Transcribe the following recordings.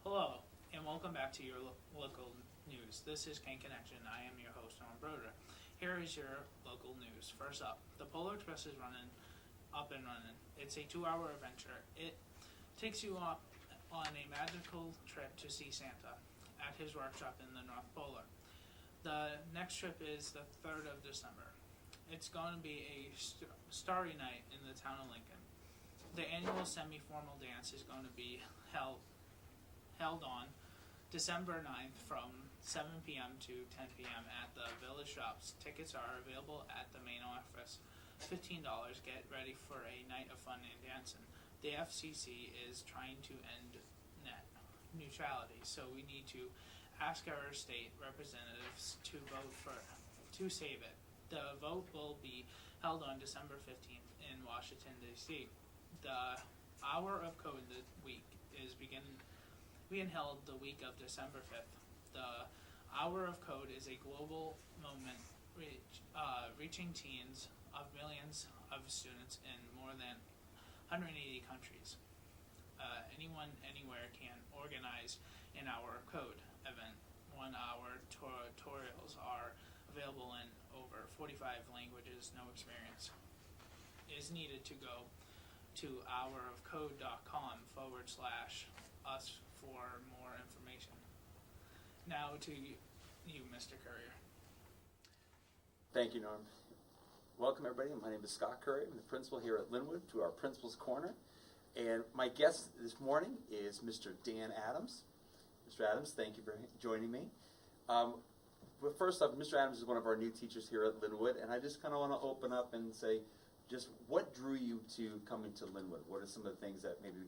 Hello, and welcome back to your local news. This is Kanc Connection. I am your host, Brodeur. Here is your local news. First up, the Polar Express is up and running. It's a 2-hour adventure. It takes you up on a magical trip to see Santa at his workshop in the North Polar. The next trip is the 3rd of December. It's going to be a starry night in the town of Lincoln. The annual semi-formal dance is going to be held on December 9th from 7 p.m. to 10 p.m. at the village shops. Tickets are available at the main office. $15. Get ready for a night of fun and dancing. The FCC is trying to end net neutrality, so we need to ask our state representatives to vote to save it. The vote will be held on December 15th in Washington, D.C. The Hour of Code this week is being held the week of December 5th. The Hour of Code is a global movement reaching teens of millions of students in more than 180 countries. Anyone, anywhere can organize an Hour of Code event. 1-hour tutorials are available in over 45 languages. No experience is needed to go to hourofcode.com/us for more information. Now to you, Mr. Currier. Thank you, Norm. Welcome, everybody. My name is Scott Currier. I'm the principal here at Lin-Wood, to our Principal's Corner. And my guest this morning is Mr. Dan Adams. Mr. Adams, thank you for joining me. But first up, Mr. Adams is one of our new teachers here at Lin-Wood, and I just kind of want to open up and say, just what drew you to coming to Lin-Wood? What are some of the things that maybe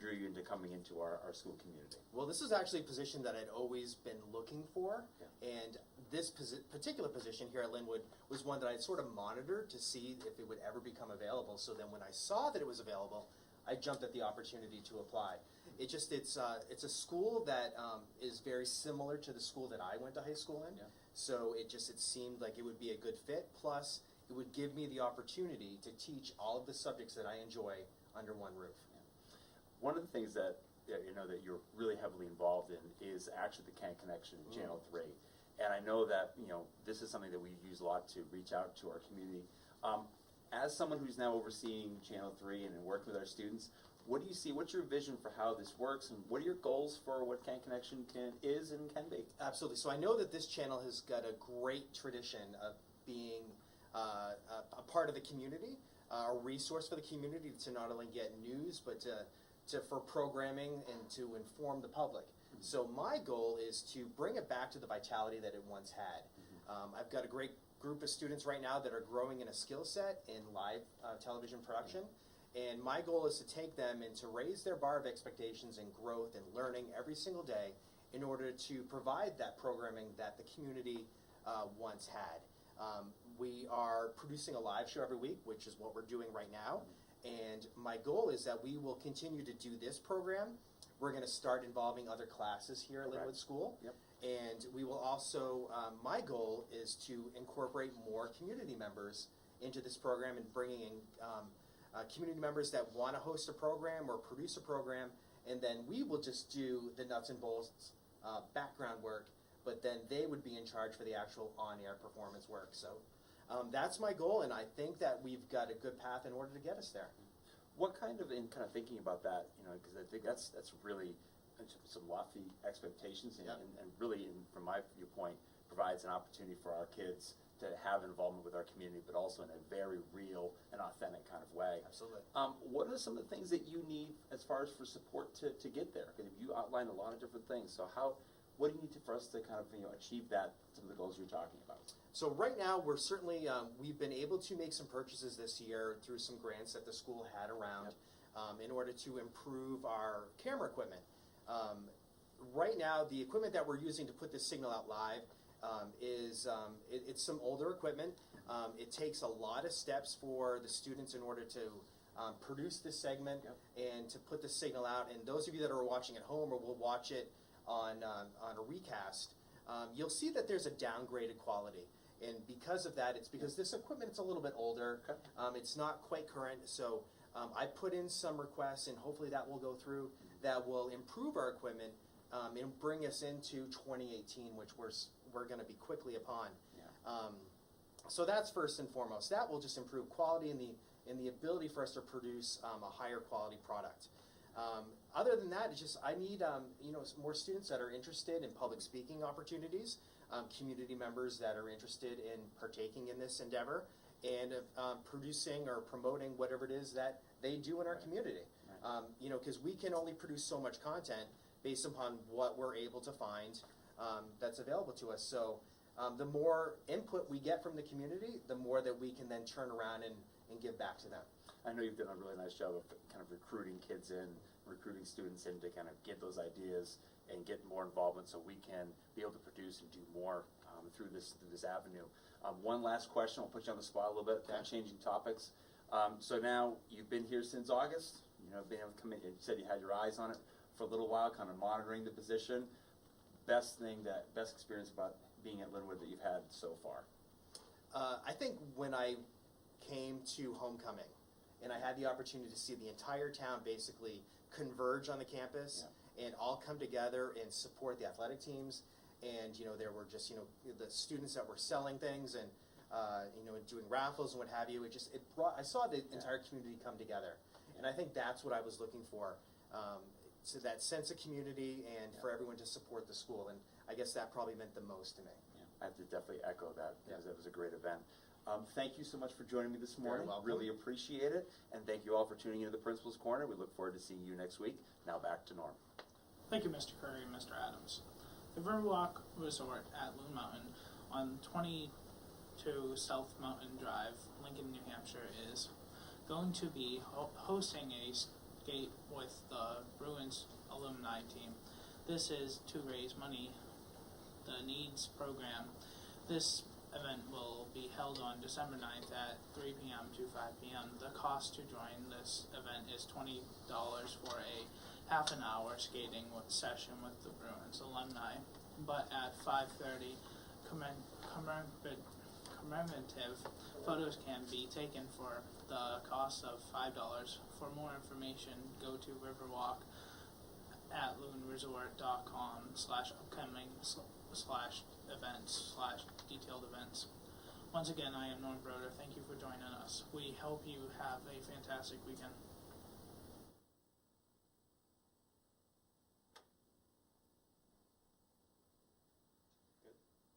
drew you into coming into our school community? Well, this is actually a position that I'd always been looking for, and this particular position here at Lin-Wood was one that I'd sort of monitored to see if it would ever become available. So then when I saw that it was available, I jumped at the opportunity to apply. It's a school that is very similar to the school that I went to high school in. Yeah. So it seemed like it would be a good fit. Plus, it would give me the opportunity to teach all of the subjects that I enjoy under one roof. Yeah. One of the things that that you're really heavily involved in is actually the Kanc Connection in Channel 3. And I know that this is something that we use a lot to reach out to our community. As someone who's now overseeing Channel 3 and working with our students, what do you see? What's your vision for how this works, and what are your goals for what Kanc Connection is and can be? Absolutely. So I know that this channel has got a great tradition of being a part of the community, a resource for the community to not only get news, but for programming and to inform the public. Mm-hmm. So my goal is to bring it back to the vitality that it once had. Mm-hmm. I've got a great group of students right now that are growing in a skill set in live television production, and my goal is to take them and to raise their bar of expectations and growth and learning every single day in order to provide that programming that the community once had. We are producing a live show every week, which is what we're doing right now, and my goal is that we will continue to do this program. We're going to start involving other classes here at Lin-Wood School. Yep. And we will also, my goal is to incorporate more community members into this program and bringing in community members that want to host a program or produce a program, and then we will just do the nuts and bolts background work, but then they would be in charge for the actual on-air performance work. So that's my goal, and I think that we've got a good path in order to get us there. What kind of thinking about that, because I think that's really some lofty expectations, and really, from my viewpoint, provides an opportunity for our kids to have involvement with our community, but also in a very real and authentic kind of way. Absolutely. What are some of the things that you need as far as for support to get there? Because you outlined a lot of different things. So what do you need for us to kind of achieve some of the goals you're talking about? So right now we're certainly we've been able to make some purchases this year through some grants that the school had around in order to improve our camera equipment. Right now, the equipment that we're using to put this signal out live it's some older equipment. It takes a lot of steps for the students in order to produce this segment and to put the signal out. And those of you that are watching at home or will watch it on a recast, you'll see that there's a downgraded quality. And because of that, it's because this equipment is a little bit older. Okay. It's not quite current, so I put in some requests, and hopefully that will go through. That will improve our equipment and bring us into 2018, which we're going to be quickly upon. Yeah. So that's first and foremost. That will just improve quality and the ability for us to produce a higher quality product. Other than that, it's just I need more students that are interested in public speaking opportunities, community members that are interested in partaking in this endeavor, and producing or promoting whatever it is that they do in our community. Right. Because we can only produce so much content based upon what we're able to find that's available to us. So the more input we get from the community, the more that we can then turn around and give back to them. I know you've done a really nice job of kind of recruiting kids in, recruiting students in to kind of get those ideas and get more involvement so we can be able to produce and do more through this avenue. One last question, I'll put you on the spot a little bit, kind of changing topics. So now you've been here since August, being able to come in, you said you had your eyes on it for a little while, kind of monitoring the position. Best experience about being at Lin-Wood that you've had so far? I think when I came to homecoming and I had the opportunity to see the entire town basically converge on the campus and all come together and support the athletic teams, and there were just the students that were selling things and doing raffles and what have you. I saw the entire community come together, and I think that's what I was looking for. So that sense of community and for everyone to support the school, and I guess that probably meant the most to me. Yeah, I have to definitely echo that because it was a great event. Thank you so much for joining me this morning. Very welcome. Really appreciate it, and thank you all for tuning into the Principal's Corner. We look forward to seeing you next week. Now back to Norm. Thank you, Mr. Currier and Mr. Adams. The Riverwalk Resort at Loon Mountain on 22 South Mountain Drive, Lincoln, New Hampshire, is going to be hosting a skate with the Bruins alumni team. This is to raise money, the NEEDS program. This event will be held on December 9th at 3 p.m. to 5 p.m. The cost to join this event is $20 for a half an hour skating session with the Bruins alumni. But at 5:30, commemorative photos can be taken for the cost of $5. For more information, go to Riverwalk at loonresort.com/upcoming/events/detailed events. Once again, I am Norm Brodeur. Thank you for joining us. We hope you have a fantastic weekend.